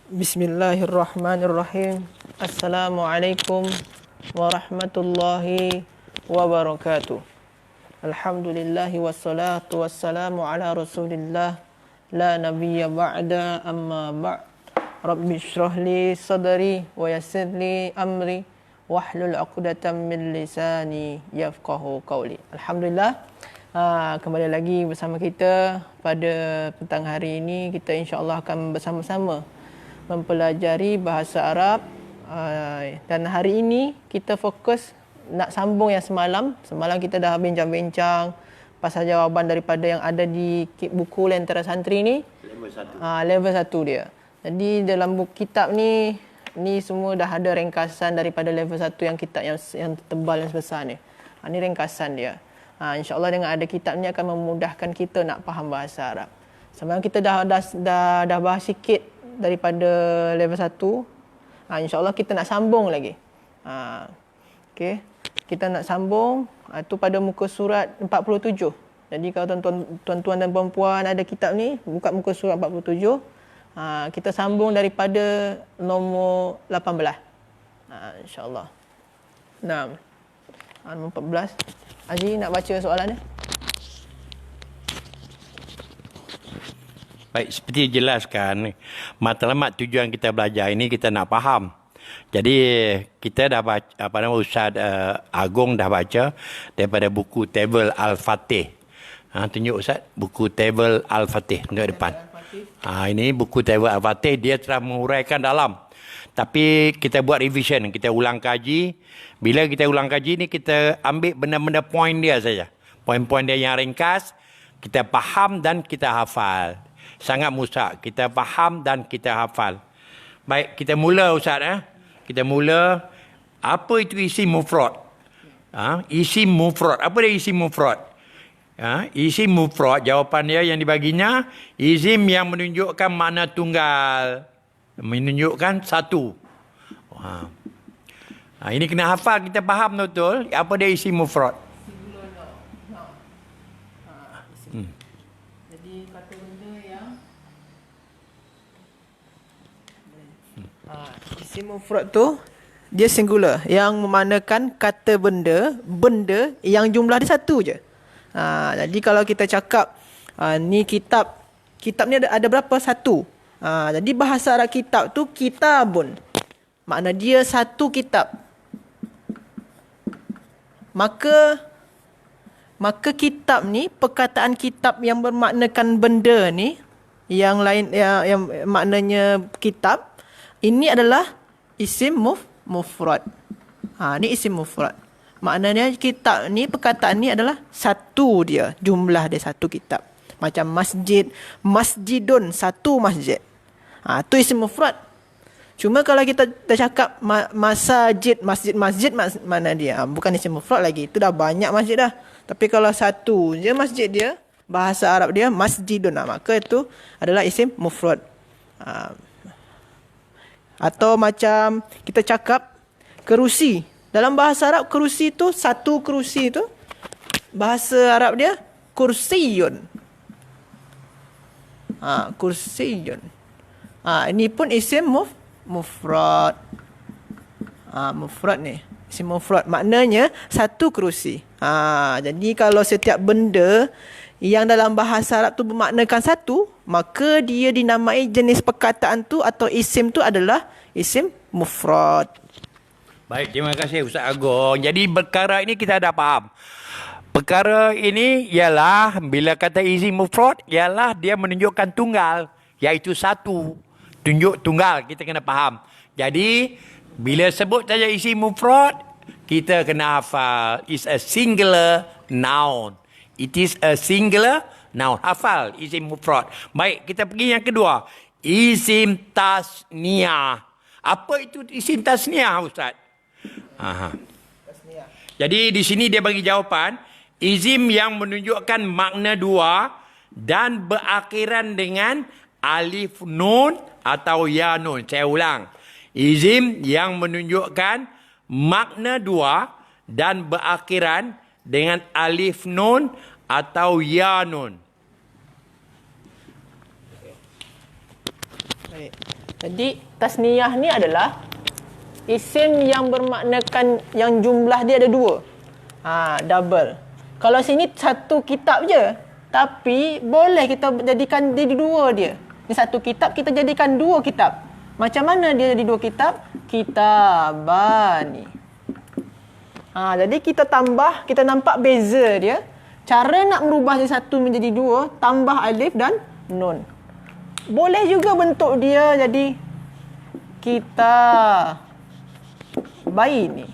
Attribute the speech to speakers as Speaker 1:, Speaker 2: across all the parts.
Speaker 1: Bismillahirrahmanirrahim. Assalamualaikum warahmatullahi wabarakatuh. Alhamdulillahi wassalatu wassalamu ala rasulillah. La nabiyya ba'da amma ba'. Rabbi shrah li sadri wa yassir li amri wahlul 'uqdatam min lisani yafqahu qawli. Alhamdulillah, kembali lagi bersama kita pada petang hari ini. Kita insya-Allah akan bersama-sama mempelajari bahasa Arab, dan hari ini kita fokus nak sambung yang semalam. Semalam kita dah bincang-bincang pasal jawapan daripada yang ada di buku Lentera Santri ni, level 1 dia. Jadi dalam buku kitab ni semua dah ada ringkasan daripada level 1 yang kitab yang tebal yang sebesar ni. Ni ringkasan dia. InsyaAllah dengan ada kitab ni akan memudahkan kita nak faham bahasa Arab. Semalam kita dah bahas sikit daripada level 1. InsyaAllah kita nak sambung lagi. Okay. Kita nak sambung tu pada muka surat 47. Jadi kalau tuan-tuan dan puan-puan ada kitab ni, buka muka surat 47. Kita sambung daripada nombor 18. InsyaAllah. Nah, nombor 14. Haji nak baca soalan ni?
Speaker 2: Baik, seperti dijelaskan, matlamat tujuan kita belajar ini kita nak faham. Jadi kita dah baca, Ustaz Agong dah baca daripada buku Table Al-Fatih. Tunjuk Ustaz, buku Table Al-Fatih, tunjuk depan. Ini buku Table Al-Fatih, dia telah menguraikan dalam. Tapi kita buat revision, kita ulang kaji. Bila kita ulang kaji ni, kita ambil benda-benda poin dia saja. Poin-poin dia yang ringkas, kita faham dan kita hafal. Sangat mudah. Kita faham dan kita hafal. Baik, kita mula Ustaz. Kita mula. Apa itu isim mufrad? Isim mufrad. Apa dia isim mufrad? Isim mufrad, jawapan dia yang dibaginya, isim yang menunjukkan makna tunggal. Menunjukkan satu. Ini kena hafal, kita faham betul. Apa dia isim mufrad?
Speaker 1: Isim mufrad tu dia singular, yang memandangkan kata benda yang jumlah dia satu je. Jadi kalau kita cakap ni kitab ni ada berapa? Satu. Jadi bahasa Arab kitab tu kitabun. Makna dia satu kitab. Maka kitab ni, perkataan kitab yang bermaknakan benda ni, yang lain yang maknanya kitab, ini adalah isim mufrad. Ni isim mufrad. Maknanya kitab ni, perkataan ni adalah satu dia, jumlah dia satu kitab. Macam masjid, masjidun, satu masjid. Tu isim mufrad. Cuma kalau kita cakap masjid, mana dia? Bukan isim mufrad lagi. Itu dah banyak masjid dah. Tapi kalau satu je masjid dia, bahasa Arab dia masjidun, maka itu adalah isim mufrad. Atau macam kita cakap kerusi. Dalam bahasa Arab kerusi tu, satu kerusi tu, bahasa Arab dia kursiyun. Kursiyun. Ini pun isim mufrad. Mufrad ni, isim mufrad, maknanya satu kerusi. Jadi kalau setiap benda yang dalam bahasa Arab tu bermaknakan satu, maka dia dinamai jenis perkataan tu atau isim tu adalah isim mufrad.
Speaker 2: Baik, terima kasih Ustaz Agong. Jadi perkara ini kita dah faham. Perkara ini ialah bila kata isim mufrad, ialah dia menunjukkan tunggal, iaitu satu. Tunjuk tunggal, kita kena faham. Jadi bila sebut saja isim mufrad, kita kena hafal. It's a singular noun. It is a singular noun. Hafal isim mufrad. Baik, kita pergi yang kedua. Isim tasniyah. Apa itu isim tasniyah, Ustaz? Jadi di sini dia bagi jawapan. Isim yang menunjukkan makna dua dan berakhiran dengan alif nun atau ya nun. Saya ulang. Isim yang menunjukkan makna dua dan berakhiran dengan alif nun atau ya nun.
Speaker 1: Baik. Jadi tasniyah ni adalah isim yang bermaknakan yang jumlah dia ada dua. Double. Kalau sini satu kitab je, tapi boleh kita jadikan dia dua dia. Ni satu kitab, kita jadikan dua kitab. Macam mana dia jadi dua kitab? Kitabani. Jadi kita tambah, kita nampak beza dia. Cara nak merubah dia satu menjadi dua, tambah alif dan nun. Boleh juga bentuk dia jadi kita bayi ni.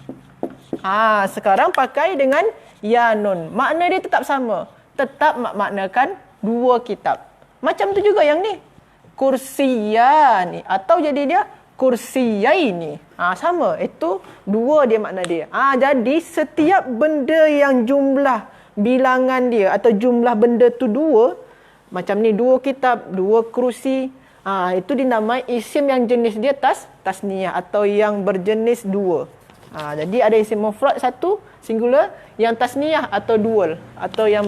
Speaker 1: Sekarang pakai dengan ya nun. Makna dia tetap sama. Tetap maknakan dua kitab. Macam tu juga yang ni. Kursiyani. Atau jadi dia kursiyaini. Sama. Itu dua dia makna dia. Jadi setiap benda yang jumlah bilangan dia atau jumlah benda tu dua. Macam ni dua kitab, dua kursi. Itu dinamai isim yang jenis dia tasniyah atau yang berjenis dua. Jadi ada isim mufrad satu, singular, yang tasniyah atau dual atau yang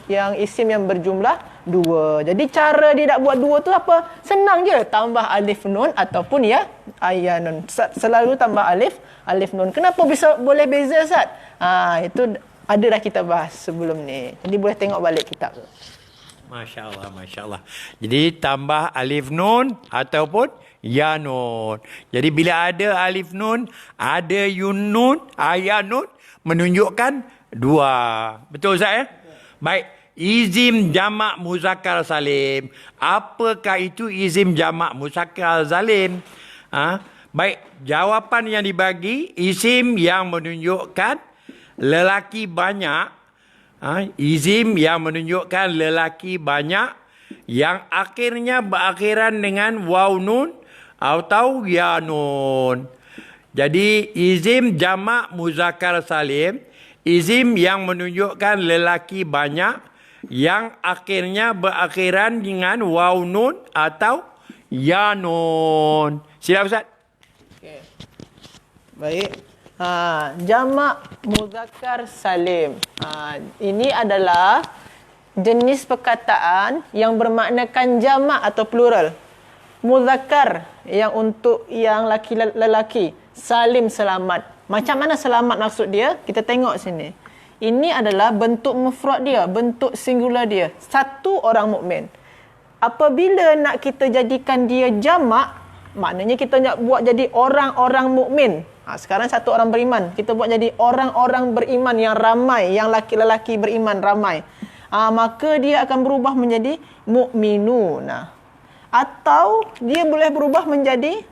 Speaker 1: yang isim yang berjumlah dua. Jadi cara dia nak buat dua tu apa? Senang je, tambah alif nun ataupun ya nun. Selalu tambah alif nun. Kenapa bisa boleh beza Ustaz? Itu ada dah kita bahas sebelum ni. Jadi boleh tengok balik kitab tu.
Speaker 2: Masya Allah, Masya Allah. Jadi tambah alif nun ataupun ya nun. Jadi bila ada alif nun, ada yun nun, ya nun, menunjukkan dua. Betul Ustaz ya? Baik. Izim jamak muzakkar salim. Apakah itu izim jamak muzakkar salim? Baik. Jawapan yang dibagi, isim yang menunjukkan lelaki banyak. Izim yang menunjukkan lelaki banyak yang akhirnya berakhiran dengan waw nun atau ya nun. Jadi izim jamak muzakkar salim, izim yang menunjukkan lelaki banyak yang akhirnya berakhiran dengan waw nun atau ya nun. Sila Ustaz.
Speaker 1: Okay. Baik. Jamak muzakkar salim. Ini adalah jenis perkataan yang bermaknakan jamak atau plural. Muzakkar yang untuk yang lelaki, salim selamat. Macam mana selamat maksud dia? Kita tengok sini. Ini adalah bentuk mufrad dia, bentuk singular dia. Satu orang mukmin. Apabila nak kita jadikan dia jamak, maknanya kita nak buat jadi orang-orang mukmin. Sekarang satu orang beriman, kita buat jadi orang-orang beriman yang ramai, yang lelaki beriman ramai. Maka dia akan berubah menjadi mukminuna. Atau dia boleh berubah menjadi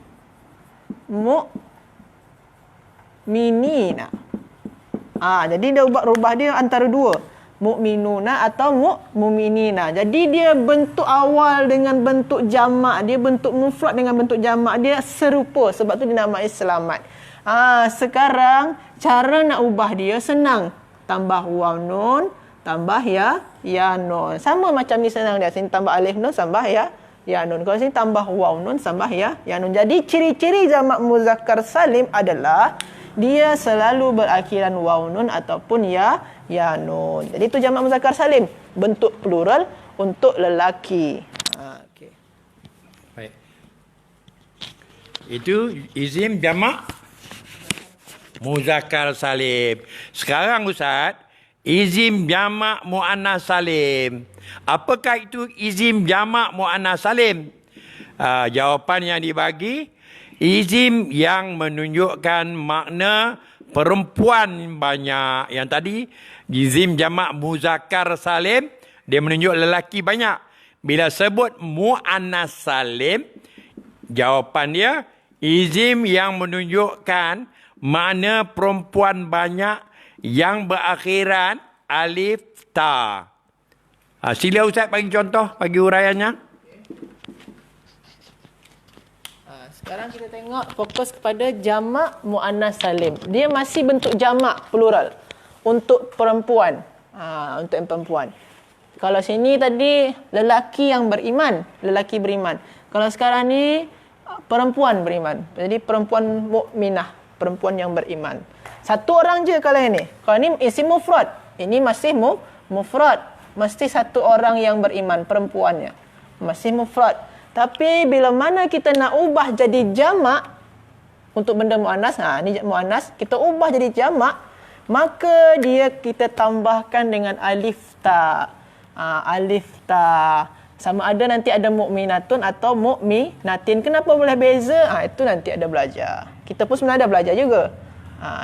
Speaker 1: mukminina. Jadi dia rubah dia antara dua, mukminuna atau mukminina. Jadi dia bentuk awal dengan bentuk jamak, dia bentuk mufrad dengan bentuk jamak, dia serupa, sebab tu dinamai selamat. Sekarang cara nak ubah dia senang. Tambah waw nun, tambah ya nun. Sama macam ni senang dia. Sini tambah alif nun, tambah ya nun. Kalau sini tambah waw nun, tambah ya nun. Jadi ciri-ciri jamak muzakkar salim adalah dia selalu berakhiran waw nun ataupun ya nun. Jadi itu jamak muzakkar salim, bentuk plural untuk lelaki. Okay.
Speaker 2: Baik. Itu izim jamak muzakkar salim. Sekarang Ustaz, izim jamak muannas salim. Apakah itu izim jamak muannas salim? Jawapan yang dibagi, izim yang menunjukkan makna perempuan banyak. Yang tadi, izim jamak muzakkar salim, dia menunjuk lelaki banyak. Bila sebut muannas salim, jawapan dia, izim yang menunjukkan makna perempuan banyak yang berakhiran alif ta. Sila Ustaz bagi contoh, bagi uraiannya.
Speaker 1: Sekarang kita tengok fokus kepada jamak muannas salim. Dia masih bentuk jamak plural untuk perempuan. Untuk yang perempuan. Kalau sini tadi lelaki yang beriman, lelaki beriman. Kalau sekarang ni perempuan beriman. Jadi perempuan mukminah, perempuan yang beriman. Satu orang je kalau ini. Kalau ini isim mufrad. Ini masih mufrad. Mesti satu orang yang beriman, perempuannya. Masih mufrad. Tapi bila mana kita nak ubah jadi jamak untuk benda muannas, ni muannas, kita ubah jadi jamak, maka dia kita tambahkan dengan alif ta. Alif ta. Sama ada nanti ada mukminatun atau mukminatin. Kenapa boleh beza? Itu nanti ada belajar. Kita pun sebenarnya ada belajar juga.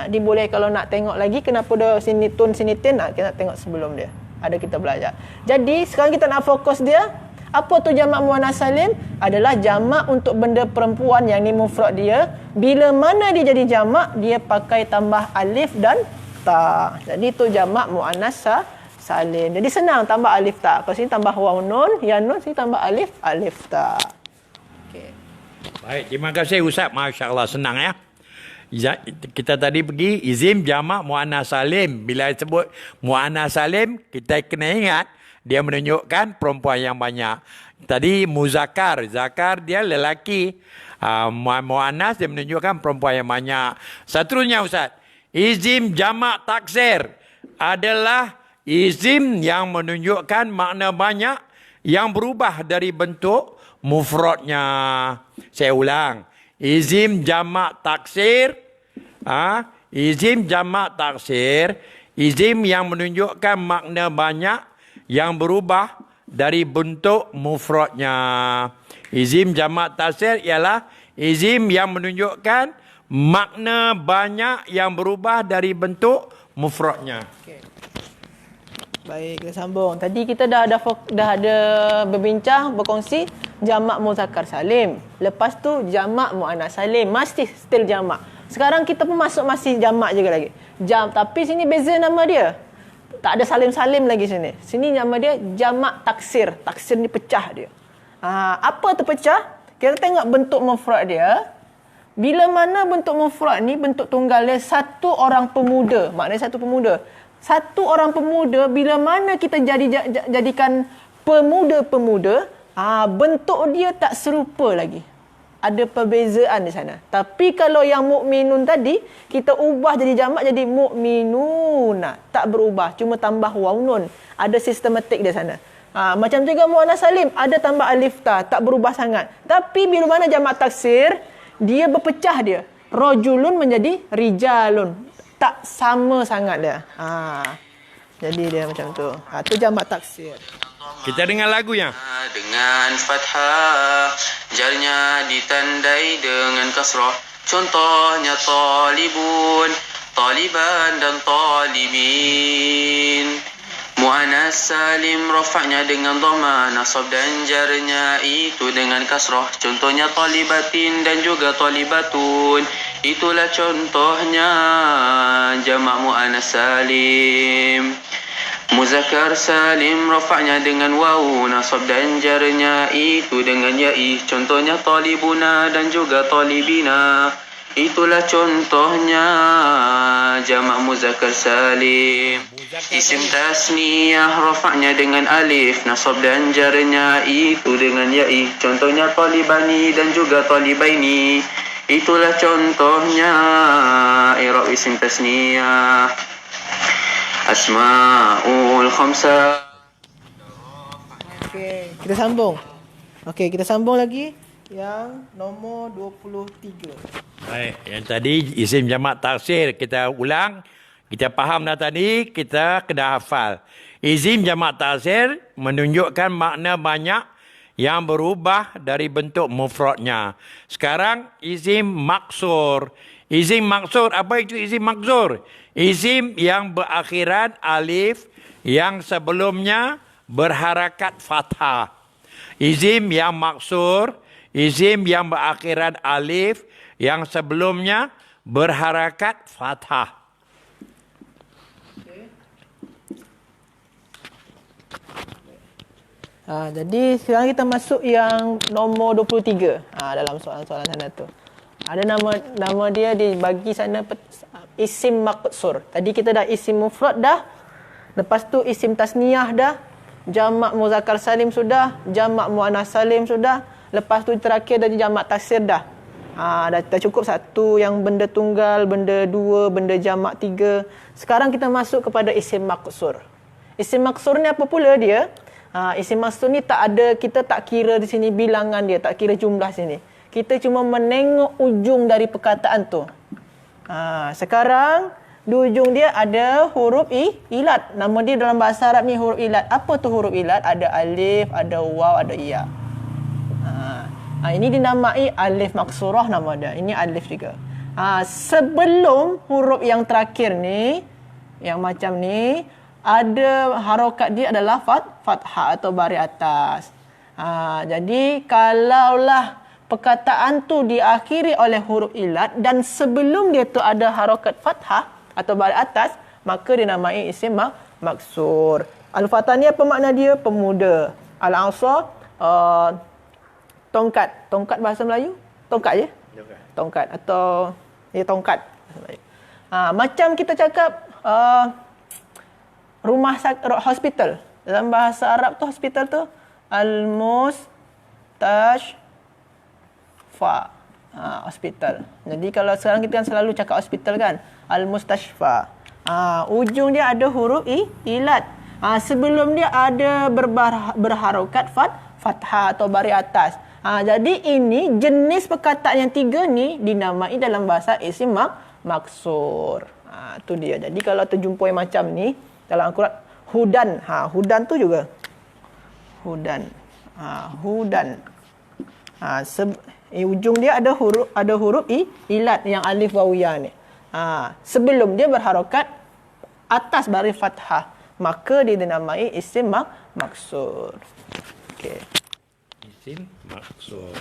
Speaker 1: Dia boleh kalau nak tengok lagi kenapa ada sini tun sini tin, kita nak tengok sebelum dia. Ada kita belajar. Jadi sekarang kita nak fokus dia. Apa tu jamak muannas salim? Adalah jamak untuk benda perempuan yang ni mufrad dia. Bila mana dia jadi jamak, dia pakai tambah alif dan ta. Jadi tu jamak muannas salim. Jadi senang tambah alif ta. Kalau sini tambah waw nun, ya nun, sini tambah alif ta. Okey.
Speaker 2: Baik, terima kasih Ustaz. Masya-Allah, senang ya. Kita tadi pergi izim jamak muannas salim. Bila sebut muannas salim, kita kena ingat dia menunjukkan perempuan yang banyak. Tadi muzakkar, zakar dia lelaki. Muannas dia menunjukkan perempuan yang banyak. Seterusnya Ustaz, izim jamak taksir adalah izim yang menunjukkan makna banyak yang berubah dari bentuk mufradnya. Saya ulang. Izim jamak taksir, izim jamak taksir, izim yang menunjukkan makna banyak yang berubah dari bentuk mufradnya. Izim jamak taksir ialah izim yang menunjukkan makna banyak yang berubah dari bentuk mufradnya.
Speaker 1: Okay. Baik, kita sambung. Tadi kita dah ada berbincang, berkongsi jamak muzakkar salim. Lepas tu jamak muannas salim, masih still jamak. Sekarang kita pun masih jamak juga lagi. Tapi sini beza nama dia. Tak ada salim-salim lagi sini. Sini nama dia jamak taksir. Taksir ni pecah dia. Apa tu pecah? Kita tengok bentuk mufrad dia. Bila mana bentuk mufrad ni bentuk tunggal dia satu orang pemuda. Maknanya satu pemuda. Satu orang pemuda, bila mana kita jadikan pemuda-pemuda, bentuk dia tak serupa lagi. Ada perbezaan di sana. Tapi kalau yang mukminun tadi, kita ubah jadi jamak jadi mukminuna. Tak berubah, cuma tambah waw nun. Ada sistematik di sana. Macam juga muannas salim, ada tambah alif ta, tak berubah sangat. Tapi bila mana jamak taksir, dia berpecah dia. Rajulun menjadi rijalun. Tak sama sangat dia. Jadi dia macam tu. Tu jamak taksir.
Speaker 2: Kita dengar lagunya.
Speaker 3: Dengan fathah, jarnya ditandai dengan kasrah. Contohnya talibun, taliban dan talibin. Muannas salim rafa'nya dengan dhamma, nasab dan jarnya itu dengan kasrah. Contohnya talibatin dan juga talibatun. Itulah contohnya jamak muannas salim. Muzakkar salim rafa'nya dengan waw, nasab dan jarnya itu dengan ya'i. Contohnya talibuna dan juga talibina. Itulah contohnya jamak muzakkar salim. Isim tasniyah rafa'nya dengan alif, nasab dan jarnya itu dengan ya'i. Contohnya talibani dan juga talibaini. Itulah contohnya i'rab isim tasniyah. Asma'ul khamsah.
Speaker 1: Okey, kita sambung. Okey, kita sambung lagi yang nombor 23.
Speaker 2: Baik, yang tadi isim jamak taksir kita ulang. Kita faham dah tadi, kita kena hafal. Isim jamak taksir menunjukkan makna banyak yang berubah dari bentuk mufradnya. Sekarang isim maksur. Isim maksur, apa itu isim maksur? Isim yang berakhiran alif yang sebelumnya berharakat fathah. Isim yang maksur, isim yang berakhiran alif yang sebelumnya berharakat fathah.
Speaker 1: Jadi sekarang kita masuk yang nombor 23 dalam soalan-soalan sana tu. Ada nama dia dibagi sana isim maqsur. Tadi kita dah isim mufrad dah. Lepas tu isim tasniyah dah. Jamak muzakkar salim sudah. Jamak muannas salim sudah. Lepas tu terakhir dari jamak taksir dah. Dah cukup satu yang benda tunggal, benda dua, benda jamak tiga. Sekarang kita masuk kepada isim maqsur. Isim maqsur ni apa pula dia? Isim maksud ni tak ada, kita tak kira di sini bilangan dia, tak kira jumlah sini. Kita cuma menengok ujung dari perkataan tu. Sekarang di ujung dia ada huruf ilat. Nama dia dalam bahasa Arab ni huruf ilat. Apa tu huruf ilat? Ada alif, ada waw, ada ya. Ini dinamai alif maksurah nama dia. Ini alif juga. Sebelum huruf yang terakhir ni, yang macam ni, ada harokat dia adalah fathah atau baris atas. Jadi kalaulah perkataan tu diakhiri oleh huruf ilat dan sebelum dia tu ada harokat fathah atau baris atas, maka dinamai isim maksur. Al-Fatah ni apa makna dia? Pemuda. Al-Asa, tongkat. Tongkat bahasa Melayu? Tongkat je? Tongkat atau tongkat. Macam kita cakap rumah hospital. Dalam bahasa Arab tu hospital tu al-mustashfa. Hospital. Jadi kalau sekarang kita kan selalu cakap hospital kan, al-mustashfa. Ujung dia ada huruf ilat. Sebelum dia ada berharokat fathah atau baris atas. Jadi ini jenis perkataan yang tiga ni dinamai dalam bahasa isim maksur. Tu dia. Jadi kalau terjumpa yang macam ni dalam Al-Quran, hudan. Hudan tu juga. Hudan. Hudan. Ujung dia ada huruf ilat yang alif wawiyah ni. Sebelum dia berharokat atas baris fathah, maka dia dinamai isim maksur. Okey.
Speaker 2: Isim maksur.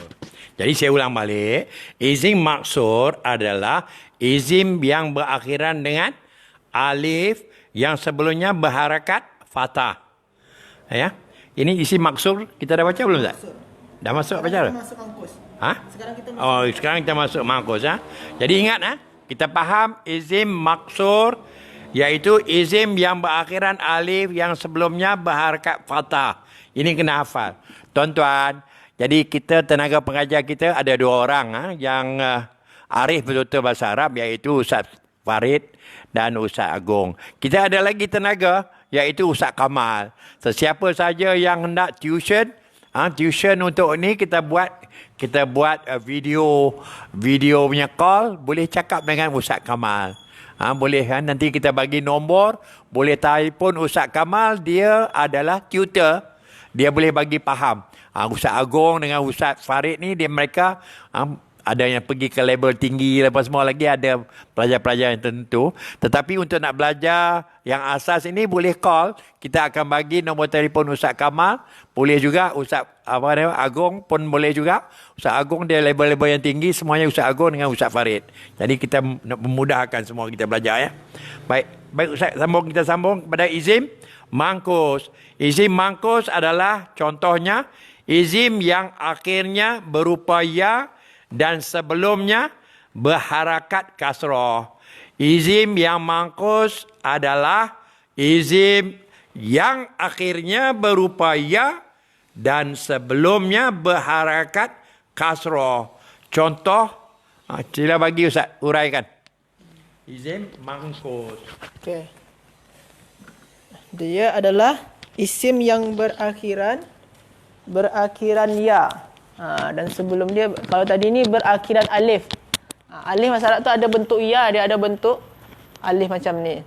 Speaker 2: Jadi saya ulang balik. Isim maksur adalah isim yang berakhiran dengan alif yang sebelumnya berharakat fathah. Ya. Ini isim maksur kita dah baca belum tak? Dah masuk baca dah?
Speaker 1: Masuk mangkus.
Speaker 2: Sekarang kita masuk mangkus. Jadi ingat kita faham isim maksur iaitu isim yang berakhiran alif yang sebelumnya berharakat fathah. Ini kena hafal. Tuan-tuan, jadi kita tenaga pengajar kita ada dua orang yang arif betul-betul bahasa Arab, iaitu Ustaz Farid dan Ustaz Agong. Kita ada lagi tenaga iaitu Ustaz Kamal. Sesiapa saja yang hendak tuition untuk ni kita buat video punya call, boleh cakap dengan Ustaz Kamal. Boleh nanti kita bagi nombor, boleh telefon Ustaz Kamal, dia adalah tutor. Dia boleh bagi faham. Ustaz Agong dengan Ustaz Farid ni mereka ada yang pergi ke level tinggi, lepas semua lagi ada pelajar-pelajar yang tertentu. Tetapi untuk nak belajar yang asas ini boleh call. Kita akan bagi nombor telefon Ustaz Kamal. Boleh juga Ustaz Agong pun boleh juga. Ustaz Agong dia level-level yang tinggi, semuanya Ustaz Agong dengan Ustaz Farid. Jadi kita nak memudahkan semua kita belajar ya. Baik Ustaz, kita sambung kepada izim mangkus. Izim mangkus adalah contohnya izim yang akhirnya berupa ya dan sebelumnya berharakat kasrah. Izim yang mangkus adalah izim yang akhirnya berupa ya dan sebelumnya berharakat kasrah. Contoh, sila bagi Ustaz uraikan. Izim mangkus.
Speaker 1: Okey. Dia adalah isim yang berakhiran ya. Dan sebelum dia, kalau tadi ni berakhiran alif. Alif bahasa Arab tu ada bentuk ya, dia ada bentuk alif macam ni.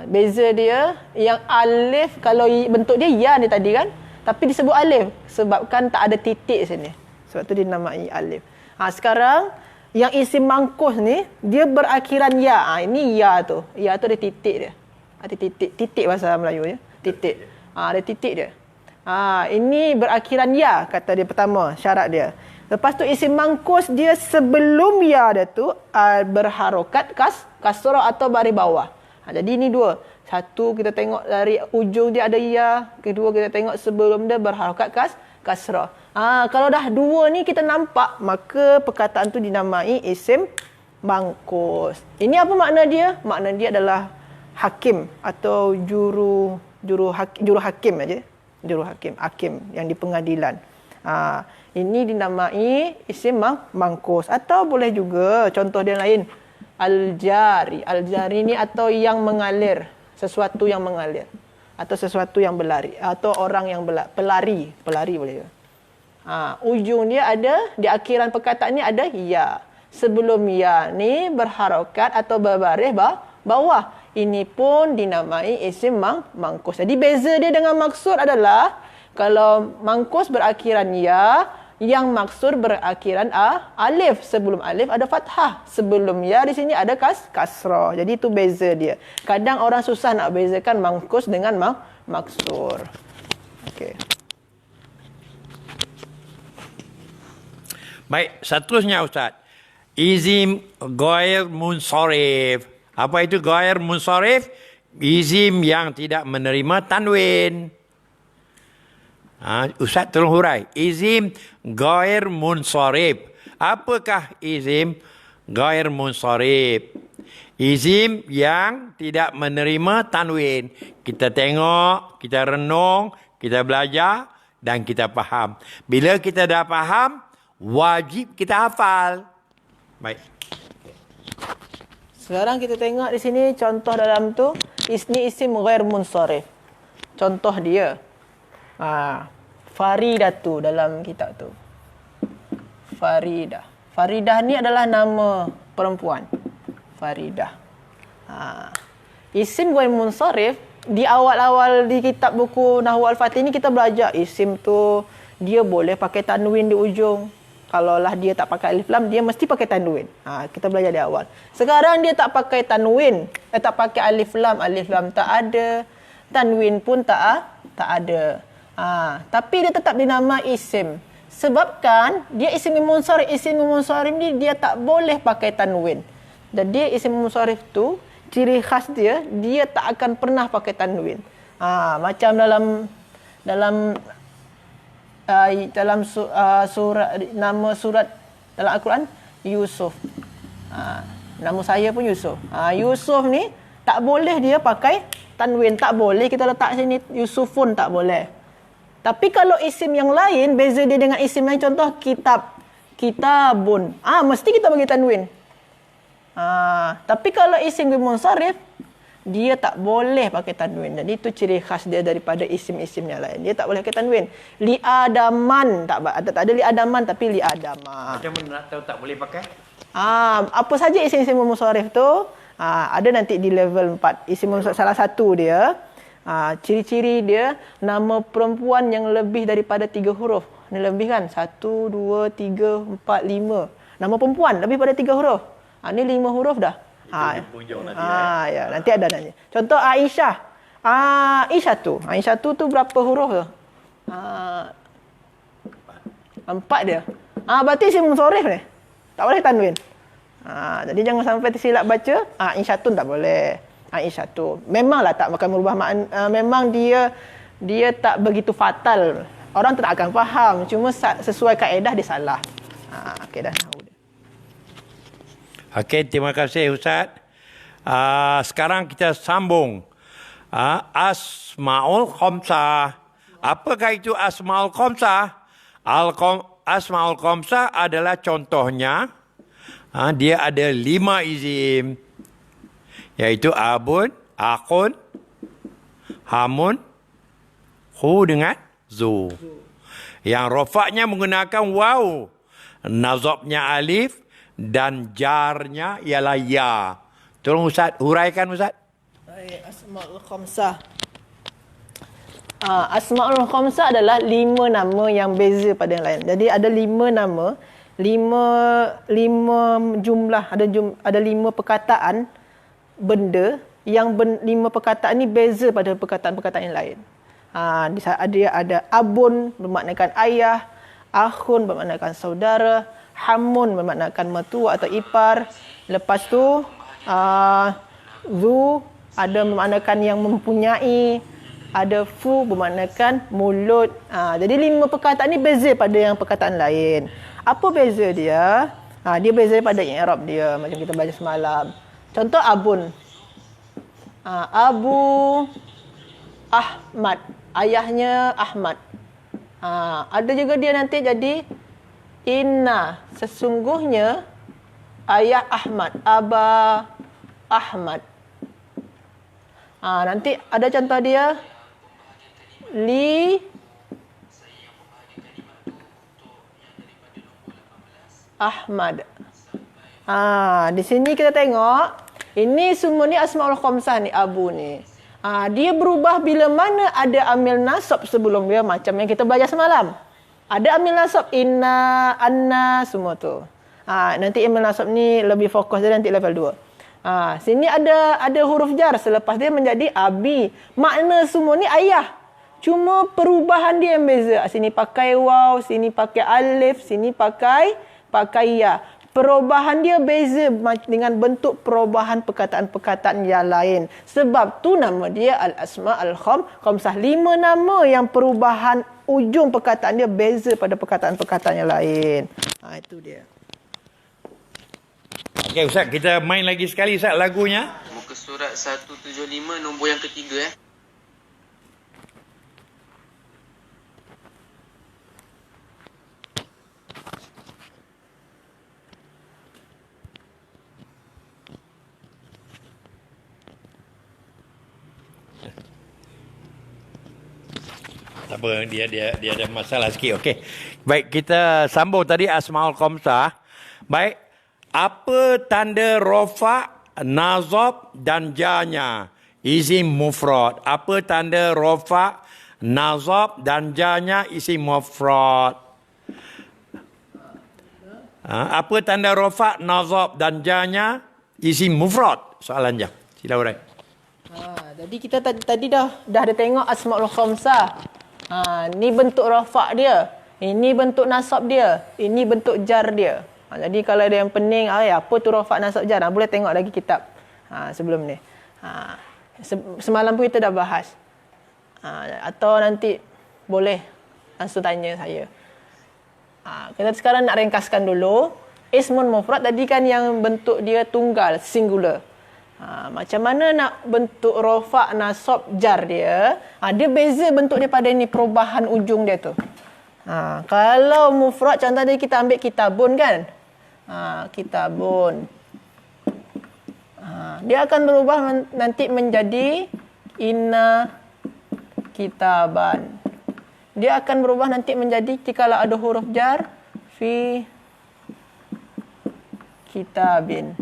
Speaker 1: Beza dia, yang alif kalau bentuk dia ya ni tadi kan, tapi disebut alif sebabkan tak ada titik sini. Sebab tu dinamai alif. Sekarang yang isim mangkus ni dia berakhiran ya. Ini ya tu. Ya tu ada titik dia. Ada titik bahasa Melayu ya. Titik. Ada titik dia. Ini berakhiran ya, kata dia pertama, syarat dia. Lepas tu isim mangkus dia sebelum ya dia tu berharokat kasrah atau baris bawah. Jadi ini dua. Satu kita tengok dari ujung dia ada ya, kedua kita tengok sebelum dia berharokat kasrah. Kalau dah dua ni kita nampak, maka perkataan tu dinamai isim mangkus. Ini apa makna dia? Makna dia adalah hakim atau juru hakim aja. Juru hakim yang di pengadilan. Ini dinamai isim mangkus. Atau boleh juga contoh dia lain, al-jari. Al-jari ni atau yang mengalir, sesuatu yang mengalir. atau sesuatu yang berlari atau orang yang pelari boleh. Ujung dia ada di akhiran perkataan ni ada ya. Sebelum ya ni berharokat atau berbaris bawah. Ini pun dinamai isim mangkus. Jadi beza dia dengan maksud adalah kalau mangkus berakhiran ya, yang maksud berakhiran alif. Sebelum alif ada fathah. Sebelum ya di sini ada kasrah. Jadi itu beza dia. Kadang orang susah nak bezakan mangkus dengan maksur. Okey.
Speaker 2: Baik, seterusnya Ustaz. Izim ghair munsharif. Apa itu ghair munsharif? Izim yang tidak menerima tanwin. Ustaz tolong hurai. Izim ghair munsharif. Apakah izim ghair munsharif? Izim yang tidak menerima tanwin. Kita tengok, kita renung, kita belajar dan kita faham. Bila kita dah faham, wajib kita hafal. Baik.
Speaker 1: Sekarang kita tengok di sini contoh dalam tu. Ini isim ghair munsharif. Contoh dia. Faridatu dalam kitab tu. Faridah. Faridah ni adalah nama perempuan. Faridah. Isim ghair munsharif di awal-awal di kitab buku Nahwu Al-Fatih ni kita belajar isim tu dia boleh pakai tanwin di ujung. Kalaulah dia tak pakai alif lam, dia mesti pakai tanwin. Kita belajar di awal. Sekarang dia tak pakai tanwin, tak pakai alif lam tak ada, tanwin pun tak ada. Tapi dia tetap dinama isim. Sebabkan dia isim munsharif. Isim munsharif ni dia tak boleh pakai tanwin. Jadi isim munsharif tu ciri khas dia tak akan pernah pakai tanwin. Macam dalam surat, nama surat dalam Al-Quran Yusuf. Nama saya pun Yusuf. Yusuf ni tak boleh dia pakai tanwin, tak boleh kita letak sini Yusufun, tak boleh. Tapi kalau isim yang lain, beza dia dengan isim lain, contoh kitabun, mesti kita bagi tanwin. Tapi kalau isim munsharif, dia tak boleh pakai tanwin. Jadi itu ciri khas dia daripada isim-isim yang lain. Dia tak boleh pakai tanwin. Li'adaman. Tak ada li'adaman tapi li'adama.
Speaker 2: Macam mana nak tahu tak boleh pakai?
Speaker 1: Apa saja isim-isim munsharif tu, ada nanti di level 4. Isim munsharif salah satu dia, ciri-ciri dia, nama perempuan yang lebih daripada 3 huruf. Ni lebih kan? 1, 2, 3, 4, 5. Nama perempuan lebih daripada 3 huruf. Ni 5 huruf dah. Ya, nanti ada nanya. Contoh Aisyah. Aisyah tu berapa huruf tu? 4 dia. Berarti isim munsharif ni. Tak boleh tanwin. Jadi jangan sampai tersilap baca Aisyah tu tak boleh. Aisyah tu memanglah tak akan merubah makna, memang dia tak begitu fatal. Orang tu tak akan faham, cuma sesuai kaedah dia salah. Okey dah.
Speaker 2: Okey, terima kasih Ustaz. Sekarang kita sambung. Asmaul Khamsah. Apakah itu Asmaul Khamsah? Asmaul Khamsah adalah contohnya. Dia ada 5 izim. Iaitu abun, akun, hamun, hu dengan zu. Yang rofaknya menggunakan waw. Nazabnya alif. Dan jarnya ialah ya. Tolong Ustaz, huraikan Ustaz.
Speaker 1: Asmaul Khamsah. Asmaul Khamsah adalah 5 nama yang beza pada yang lain. Jadi ada 5 nama, 5 jumlah, ada 5 perkataan benda yang 5 perkataan ni beza pada perkataan-perkataan yang lain. Dia ada abun bermaknakan ayah, akhun bermaknakan saudara, hamun bermaknakan mertua atau ipar. Lepas tu zu ada bermaknakan yang mempunyai, ada fu bermaknakan mulut. Jadi 5 perkataan ni beza pada yang perkataan lain. Apa beza dia? Dia beza pada i'rab dia, macam kita belajar semalam. Contoh abun. Abu Ahmad, ayahnya Ahmad. Ada juga dia nanti jadi inna, sesungguhnya ayah Ahmad, Aba Ahmad. Nanti ada contoh dia Li Ahmad. Di sini kita tengok, ini semua ni asmaul khamsah ni, Abu ni. Dia berubah bila mana ada amil nasab sebelum dia, macam yang kita belajar semalam. Ada amil nasab, inna, anna, semua tu. Nanti amil nasab ni lebih fokus dia nanti level 2. Sini ada huruf jar, selepas dia menjadi abi. Makna semua ni ayah. Cuma perubahan dia yang beza. Sini pakai waw, sini pakai alif, sini pakai ya. Perubahan dia beza dengan bentuk perubahan perkataan-perkataan yang lain. Sebab tu nama dia al-asma al-khamsah. 5 nama yang perubahan ujung perkataan dia beza pada perkataan-perkataan yang lain. Itu dia.
Speaker 2: Okey Ustaz, kita main lagi sekali Ustaz lagunya.
Speaker 3: Muka surat 175 nombor yang ketiga
Speaker 2: Tak apa, dia ada masalah sikit. Okey. Baik, kita sambung tadi asmaul khamsah. Baik, apa tanda rafa, nazab dan janya? Isim mufrad. Apa tanda rafa, nazab dan janya? Isim mufrad. Apa tanda rafa, nazab dan janya? Isim mufrad. Soalan je. Sila urai.
Speaker 1: Jadi kita tadi dah ada tengok asmaul khamsah. Ni bentuk rafa' dia. Ini bentuk nasab dia. Ini bentuk jar dia. Jadi kalau ada yang pening, apa tu rafa' nasab jar? Boleh tengok lagi kitab sebelum ni. Semalam pun kita dah bahas. Atau nanti boleh langsung tanya saya. Kita sekarang nak ringkaskan dulu. Ismun mufrad tadi kan yang bentuk dia tunggal, singular. Macam mana nak bentuk rafa' nasab jar dia? Dia beza bentuk dia pada ni, perubahan ujung dia tu. Kalau mufrad, contoh tadi kita ambil kitabun kan? Kitabun. Dia akan berubah nanti menjadi inna kitaban. Dia akan berubah nanti menjadi, jikalau ada huruf jar, fi kitabin.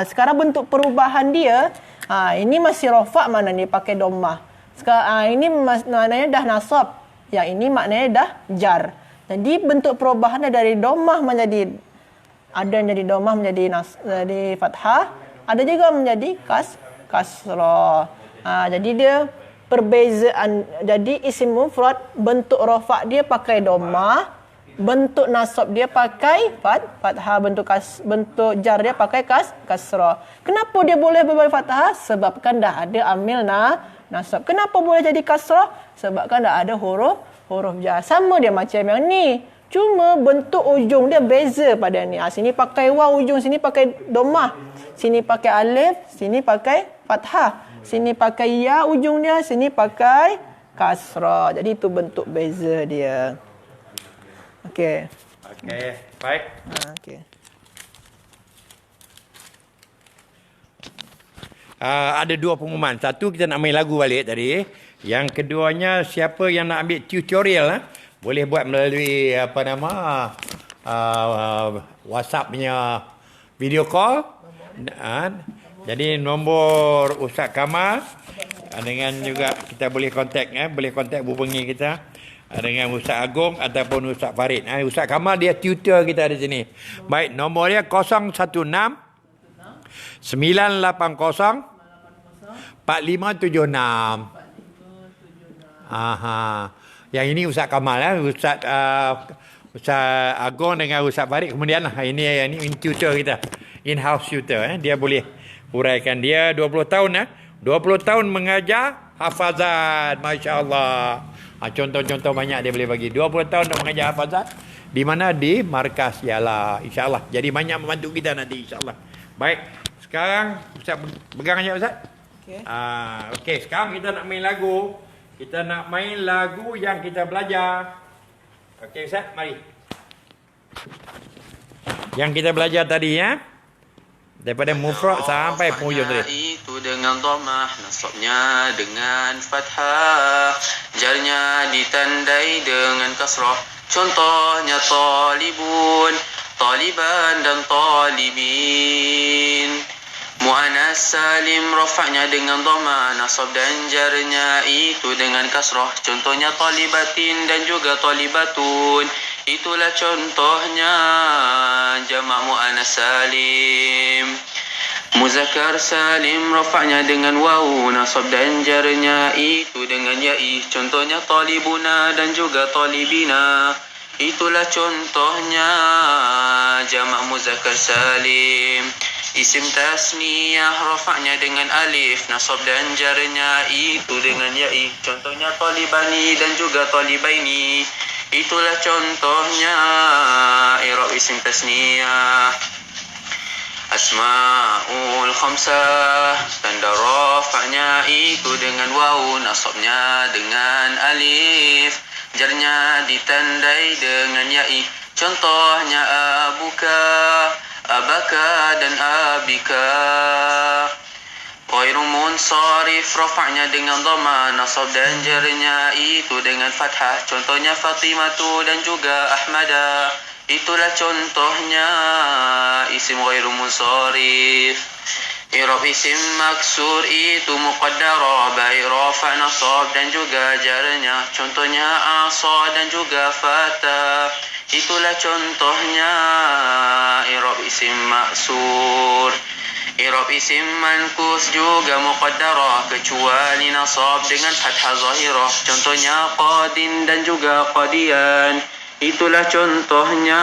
Speaker 1: Sekarang bentuk perubahan dia, ini masih rafa', mana ni pakai dhammah. Sekarang ini maknanya dah nasab. Yang ini maknanya dah jar. Jadi bentuk perubahannya dari dhammah menjadi, ada yang jadi dhammah menjadi jadi fathah, ada juga menjadi kasrah. Jadi dia perbezaan. Jadi isim mufrad bentuk rafa' dia pakai dhammah, bentuk nasab dia pakai fathah, bentuk jar dia pakai kasrah. Kenapa dia boleh berbagai fathah? Sebabkan dah ada amil nasab. Kenapa boleh jadi kasrah? Sebabkan dah ada huruf jar. Sama dia macam yang ni. Cuma bentuk ujung dia beza pada ni. Sini pakai waw ujung, sini pakai dhammah. Sini pakai alif, sini pakai fathah. Sini pakai ya ujung dia, sini pakai kasrah. Jadi itu bentuk beza dia. Okey.
Speaker 2: Baik.
Speaker 1: Okey.
Speaker 2: Ada 2 pengumuman. Satu, kita nak main lagu balik tadi. Yang keduanya, siapa yang nak ambil tutorial boleh buat melalui WhatsApp punya video call. Jadi nombor Ustaz Kamal dengan juga kita boleh kontak hubungi kita dengan Ustaz Agong ataupun Ustaz Farid. Ustaz Kamal dia tutor kita di sini. Baik, nombor dia 016 980 4576. Yang ini Ustaz Kamal Ustaz Agong dengan Ustaz Farid. Kemudian ini tutor kita, in-house tutor. Dia boleh uraikan. Dia 20 tahun 20 tahun mengajar hafazat, masya-Allah. Contoh-contoh banyak dia boleh bagi. 20 tahun dah mengajar hafazat. Di mana? Di markas Yala, insya-Allah. Jadi banyak membantu kita nanti, insya-Allah. Baik, sekarang Ustaz pegang aja Ustaz. Okey. Okey, sekarang kita nak main lagu. Kita nak main lagu yang kita belajar. Okey Ustaz, mari. Yang kita belajar tadi Daripada mufrad sampai penghujung tadi.
Speaker 3: Itu dengan dhammah, nasabnya dengan fathah, jarnya ditandai dengan kasrah. Contohnya talibun, taliban dan talibin. Mu'annas salim rafa'nya dengan dhammah, nasab dan jarnya itu dengan kasrah. Contohnya talibatin dan juga talibatun. Itulah contohnya jamak mu'annas salim. Muzakkar salim rafa'nya dengan waw, nasab dan jarnya itu dengan ya'i. Contohnya talibuna dan juga talibina. Itulah contohnya jamak muzakkar salim. Isim tasniyah rafa'nya dengan alif, nasab dan jarnya itu dengan ya'i. Contohnya talibani dan juga talibaini. Itulah contohnya i'rab isim tasniyah. Asma'ul khamsah, tanda rafa'nya itu dengan waw, nasabnya dengan alif, jarnya ditandai dengan ya'i. Contohnya abuka, abaka dan abika. Ghairu munsharif rafa'nya dengan dhamma, nasab dan jarnya itu dengan fathah. Contohnya Fatimatu dan juga Ahmada. Itulah contohnya isim ghairu munsharif. I'rab isim maksur itu muqaddara, baik rafa' nasab dan juga jarnya. Contohnya asa dan juga fata. Itulah contohnya i'rab isim maksur. I'rab isim mankus juga muqaddara, kecuali nasab dengan fathah zahirah. Contohnya qadin dan juga qadian. Itulah contohnya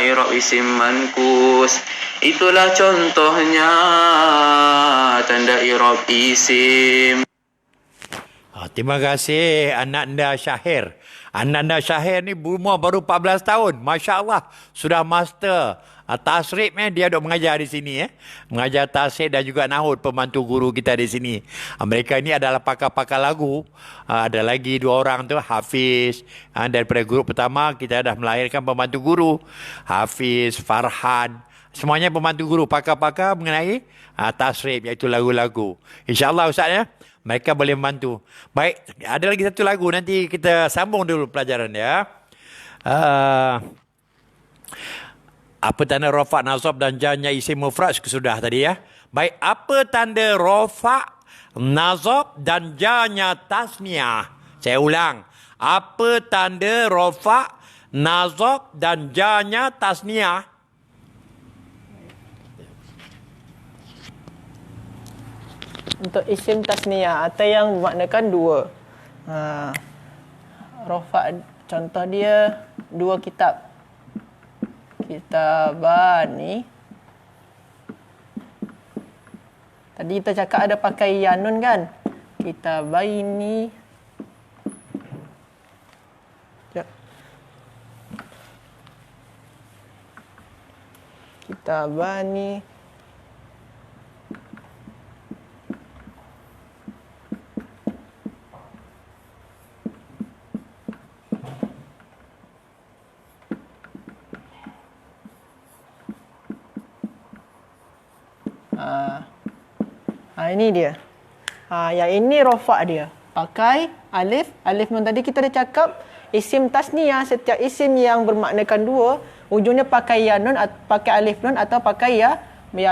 Speaker 3: i'rab isim mankus. Itulah contohnya tanda i'rab isim.
Speaker 2: Terima kasih Ananda Syahir. Ananda Syahir ni umur baru 14 tahun. Masya Allah. Sudah master tasrif dia duk mengajar di sini. Mengajar tasrif dan juga nahud, pembantu guru kita di sini. Mereka ini adalah pakar-pakar lagu. Ada lagi 2 orang tu, Hafiz. Daripada grup pertama kita dah melahirkan pembantu guru. Hafiz, Farhan. Semuanya pembantu guru, pakar-pakar mengenai tasrif, iaitu lagu-lagu. InsyaAllah Ustaz ya. Mereka boleh membantu. Baik, ada lagi satu lagu. Nanti kita sambung dulu pelajaran ya. Apa tanda rafa', nasab dan jarnya isim mufrad sudah tadi ya. Baik, apa tanda rafa', nasab dan jarnya tasniah? Saya ulang. Apa tanda rafa', nasab dan jarnya tasniah?
Speaker 1: Untuk isim tasniyah atau yang bermaknakan dua. Rafa' contoh dia 2 kitab. Kitabani. Tadi kita cakap ada pakai yanun kan? Kitabaini. Kitabani. Ini dia. Yang ini rafa' dia. Pakai alif. Alif nun tadi kita dah cakap isim tasniyah, setiap isim yang bermaknakan dua, ujungnya pakai ya nun, pakai alif nun atau pakai ya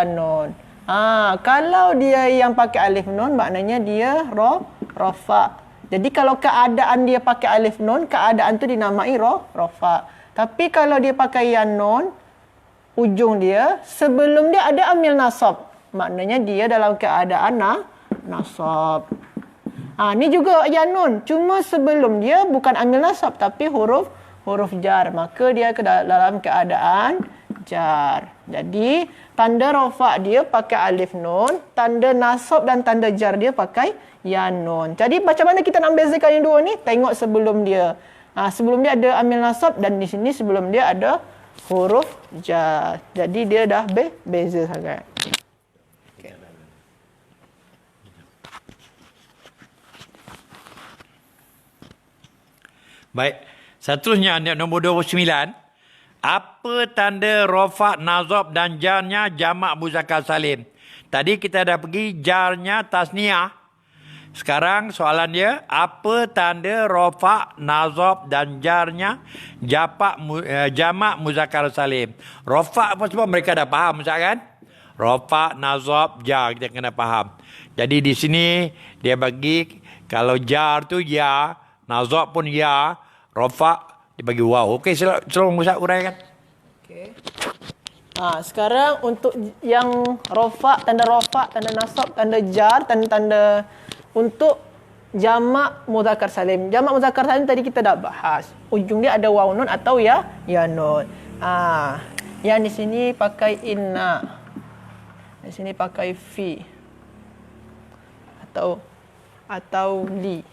Speaker 1: nun. Kalau dia yang pakai alif nun, maknanya dia rafa'. Jadi kalau keadaan dia pakai alif nun, keadaan tu dinamai rafa'. Tapi kalau dia pakai ya nun, ujung dia sebelum dia ada amil nasab, maknanya dia dalam keadaan nasab. Ni juga ya nun, cuma sebelum dia bukan amil nasab tapi huruf jar, maka dia dalam keadaan jar. Jadi tanda rafa' dia pakai alif nun, tanda nasab dan tanda jar dia pakai ya nun. Jadi macam mana kita nak bezakan yang dua ni? Tengok sebelum dia. Sebelum dia ada amil nasab dan di sini sebelum dia ada huruf jar. Jadi dia dah beza sangat.
Speaker 2: Baik, seterusnya nombor 29. Apa tanda rofa, nazab dan jarnya jamak muzakkar salim? Tadi kita dah pergi jarnya tasniah. Sekarang soalan dia, apa tanda rofa, nazab dan jarnya jamak muzakkar salim? Rofa apa sebab mereka dah faham Ustaz kan? Rofa, nazab, jar kita kena faham. Jadi di sini dia bagi kalau jar tu ya, nazab pun ya, rofa dia bagi waw. Okey, selalu Ustaz uraikan.
Speaker 1: Okey. Sekarang untuk yang rofa, tanda nasab, tanda jar, tanda untuk jamak muzakkar salim. Jamak muzakkar salim tadi kita dah bahas. Ujung dia ada waw nun atau ya nun. Yang di sini pakai inna. Di sini pakai fi. Atau li.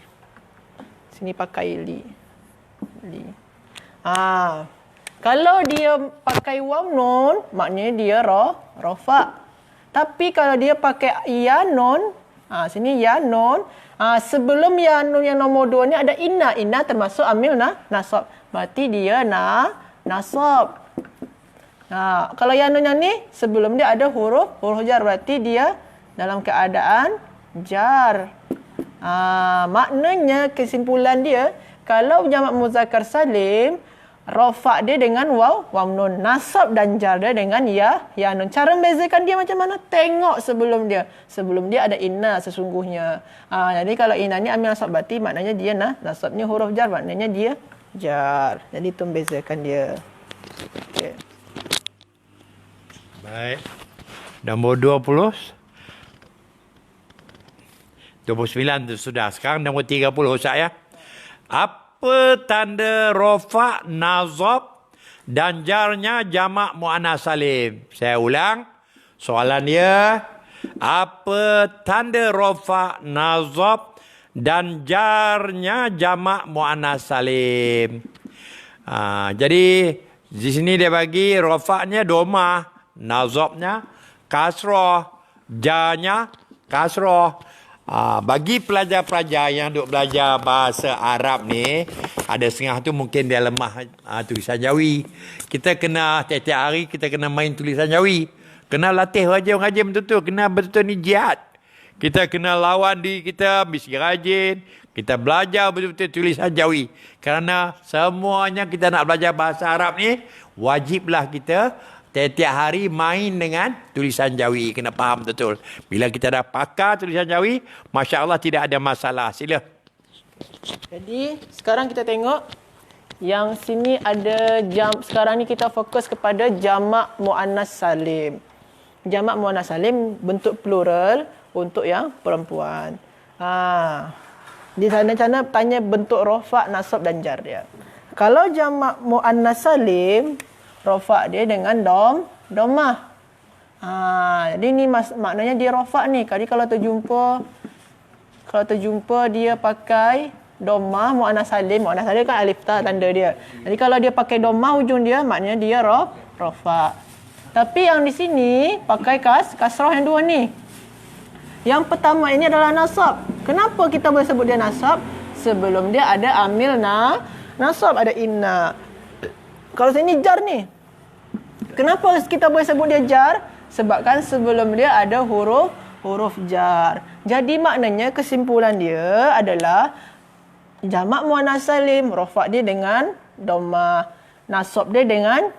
Speaker 1: Sini pakai li. Kalau dia pakai waw nun, maknanya dia rofa. Tapi kalau dia pakai ya nun, sini ya nun, sebelum ya nun yang nombor 2 ni ada inna. Inna termasuk amil nasab. Berarti dia nasab. Kalau ya nun yang ni sebelum dia ada huruf jar, berarti dia dalam keadaan jar. Maknanya kesimpulan dia, kalau jamak muzakkar salim, rofa dia dengan waw nun, nasab dan jar dia dengan ya nun. Cara membezakan dia macam mana? Tengok sebelum dia ada inna sesungguhnya. Jadi kalau inna ni ambil nasab, berarti maknanya dia nasabnya huruf jar, maknanya dia jar. Jadi itu membezakan dia. Okey.
Speaker 2: Baik. Nombor 29 tu sudah. Sekarang nombor 30 Ustaz ya. Apa tanda rofa, nazab dan jarnya jamak muannas salim? Saya ulang. Soalan dia, apa tanda rofa, nazab dan jarnya jamak muannas salim? Jadi di sini dia bagi rofaknya domah, nazabnya kasrah, jarnya kasrah. Bagi pelajar-pelajar yang duk belajar bahasa Arab ni, ada setengah tu mungkin dia lemah tulisan Jawi. Kita kena tiap-tiap hari kita kena main tulisan Jawi. Kena latih rajin betul-betul. Kena betul-betul ni jihad. Kita kena lawan diri kita, mesti rajin. Kita belajar betul-betul tulisan Jawi. Kerana semuanya kita nak belajar bahasa Arab ni, wajiblah kita tiap-tiap hari main dengan tulisan Jawi. Kena faham betul. Bila kita dah pakar tulisan Jawi, Masya Allah tidak ada masalah. Sila.
Speaker 1: Jadi sekarang kita tengok yang sini ada sekarang ni kita fokus kepada jamak muannas salim. Jamak muannas salim bentuk plural untuk yang perempuan. Di sana tanya bentuk rofa, nasab dan jar dia. Kalau jamak muannas salim, rofa dia dengan domah. Jadi ni maknanya dia rofa ni. Kalau terjumpa dia pakai domah muannas salim kan alif ta tanda dia. Jadi kalau dia pakai domah ujung dia, maknanya dia rofa. Tapi yang di sini pakai kasrah yang dua ni. Yang pertama ini adalah nasab. Kenapa kita boleh sebut dia nasab? Sebelum dia ada amil nasab, ada inna. Kalau sini jar ni. Kenapa kita boleh sebut dia jar? Sebabkan sebelum dia ada huruf jar. Jadi maknanya kesimpulan dia adalah jamak muannas salim, rofa dia dengan dhammah, nasab dia dengan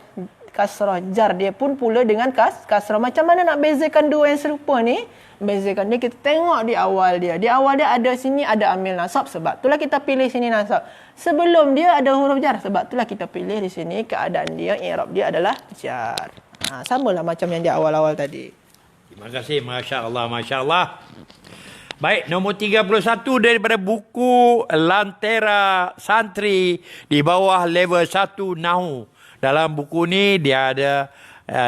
Speaker 1: kasrah, jar dia pun pula dengan kasrah. Macam mana nak bezakan dua yang serupa ni? Bezakan dia kita tengok di awal dia. Di awal dia ada sini ada amil nasab, sebab itulah kita pilih sini nasab. Sebelum dia ada huruf jar, sebab itulah kita pilih di sini keadaan dia, i'rab dia adalah jar. Samalah macam yang di awal-awal tadi.
Speaker 2: Terima kasih, masya-Allah, masya-Allah. Baik, nombor 31 daripada buku Lantera Santri di bawah level 1 Nahu. Dalam buku ni dia ada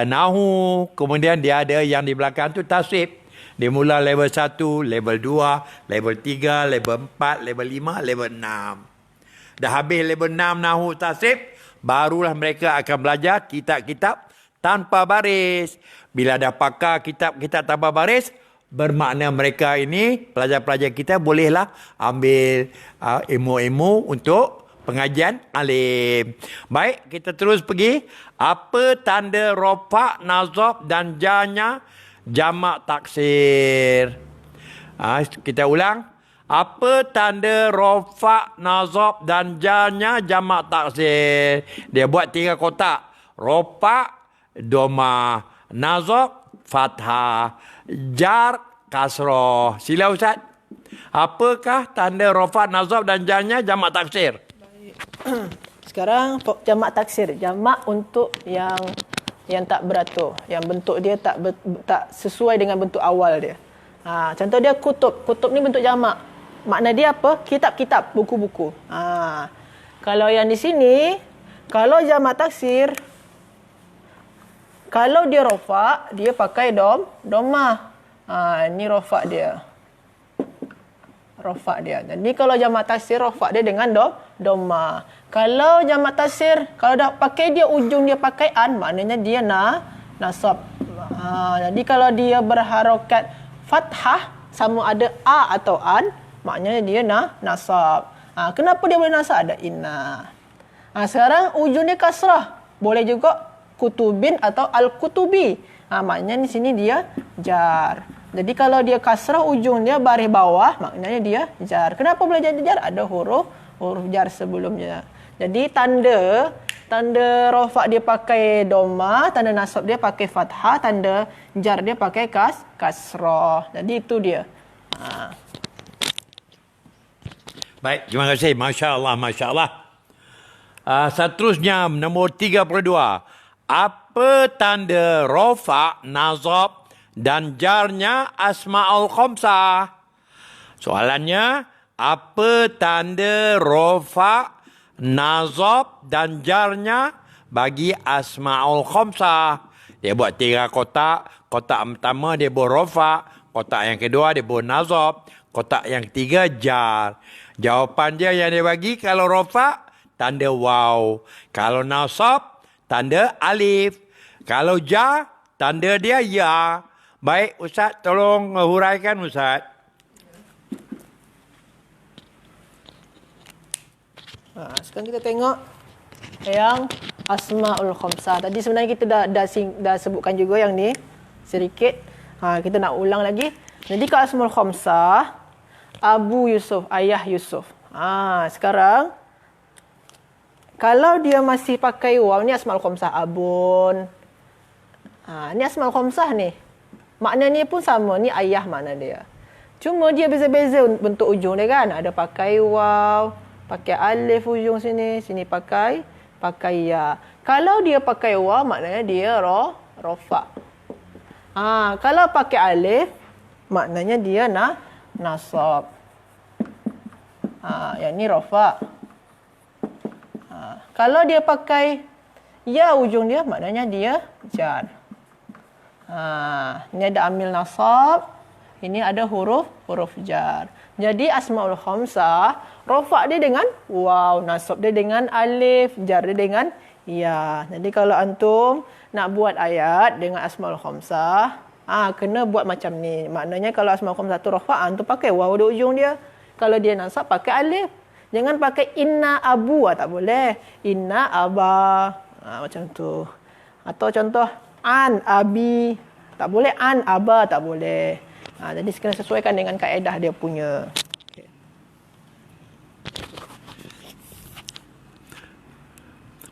Speaker 2: Nahu, kemudian dia ada yang di belakang tu tasrif. Dia mula level 1, level 2, level 3, level 4, level 5, level 6. Dah habis level 6 Nahu tasrif, barulah mereka akan belajar kitab-kitab tanpa baris. Bila dah pakar kitab-kitab tanpa baris, bermakna mereka ini, pelajar-pelajar kita bolehlah ambil ilmu-ilmu untuk pengajian alim. Baik, kita terus pergi. Apa tanda rofa, nazab dan jarnya jamak taksir? Kita ulang. Apa tanda rofa, nazab dan jarnya jamak taksir? Dia buat 3 kotak. Rofa, doma, nazab, fathah, jar, kasrah. Sila Ustaz. Apakah tanda rofa, nazab dan jarnya jamak taksir?
Speaker 1: Sekarang jamak taksir, jamak untuk yang tak beratur, yang bentuk dia tak sesuai dengan bentuk awal dia. Contoh dia kutub. Kutub ni bentuk jamak. Makna dia apa? Kitab-kitab, buku-buku. Kalau yang di sini, kalau jamak taksir, kalau dia rofa, dia pakai domah. Ini rofa dia. Rofa dia. Jadi kalau jamak taksir, rofa dia dengan domah. Kalau jamak taksir, kalau dah pakai dia ujung dia pakai an, maknanya dia nasab. Jadi kalau dia berharokat fathah sama ada a atau an, maknanya dia nasab. Kenapa dia boleh nasab? Ada inna. Sekarang ujung dia kasrah. Boleh juga kutubin atau al-kutubi. Maknanya di sini dia jar. Jadi kalau dia kasrah ujung dia baris bawah, maknanya dia jar. Kenapa boleh jadi jar? Ada huruf jar sebelumnya. Jadi tanda rofa dia pakai doma, tanda nasab dia pakai fathah, tanda jar dia pakai kasrah. Jadi itu dia.
Speaker 2: Baik, terima kasih. Masya Allah, Masya Allah. Seterusnya, nombor 32. Apa tanda rofa, nazab dan jarnya asma'ul khamsah? Soalannya, apa tanda rofa, nazab dan jarnya bagi asma'ul khamsah? Dia buat 3 kotak. Kotak pertama dia buat rofa, kotak yang kedua dia buat nazab, kotak yang ketiga jar. Jawapan dia yang dia bagi, kalau rofa, tanda waw. Kalau nasab, tanda alif. Kalau jar, tanda dia ya. Baik, Ustaz, tolong huraikan, Ustaz.
Speaker 1: Sekarang kita tengok yang asma'ul khamsah. Tadi sebenarnya kita dah sebutkan juga yang ni sedikit. Kita nak ulang lagi. Jadi kalau asma'ul khamsah, Abu Yusuf, ayah Yusuf. Sekarang kalau dia masih pakai waw, ni asma'ul khamsah abun. Ni asma'ul khamsah ni. Makna ni pun sama, ni ayah makna dia. Cuma dia beza-beza bentuk ujung dia kan. Ada pakai waw, pakai alif ujung sini, sini pakai ya. Kalau dia pakai waw, maknanya dia rofa. Kalau pakai alif, maknanya dia nasab. Yang ni rofa. Kalau dia pakai ya ujung dia, maknanya dia jar. Ini ada amil nasab, ini ada huruf jar. Jadi asmaul khamsah, rofa dia dengan waw, nasab dia dengan alif, jar dia dengan ya. Jadi kalau antum nak buat ayat dengan asmaul khamsah, kena buat macam ni. Maknanya kalau asmaul khamsah tu rofa, antum pakai waw di ujung dia. Kalau dia nasab pakai alif. Jangan pakai inna abu, tak boleh. Inna aba, macam tu. Atau contoh an abi, tak boleh. An aba, tak boleh. Jadi kena sesuaikan dengan kaedah dia punya. Okay.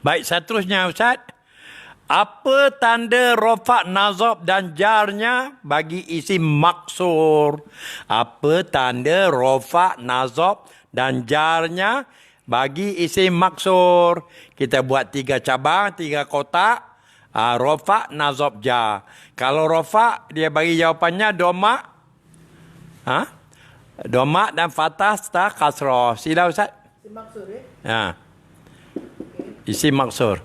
Speaker 2: Baik, seterusnya Ustaz. Apa tanda rofa, nazab dan jarnya bagi isim maksur? Apa tanda rofa, nazab dan jarnya bagi isim maksur? Kita buat 3 cabang, 3 kotak. Rofa, nazab, jar. Kalau rofa, dia bagi jawapannya doma. Doma dan fathah serta kasrah. Sila Ustaz.
Speaker 1: Isim maksur,
Speaker 2: Isim maksur.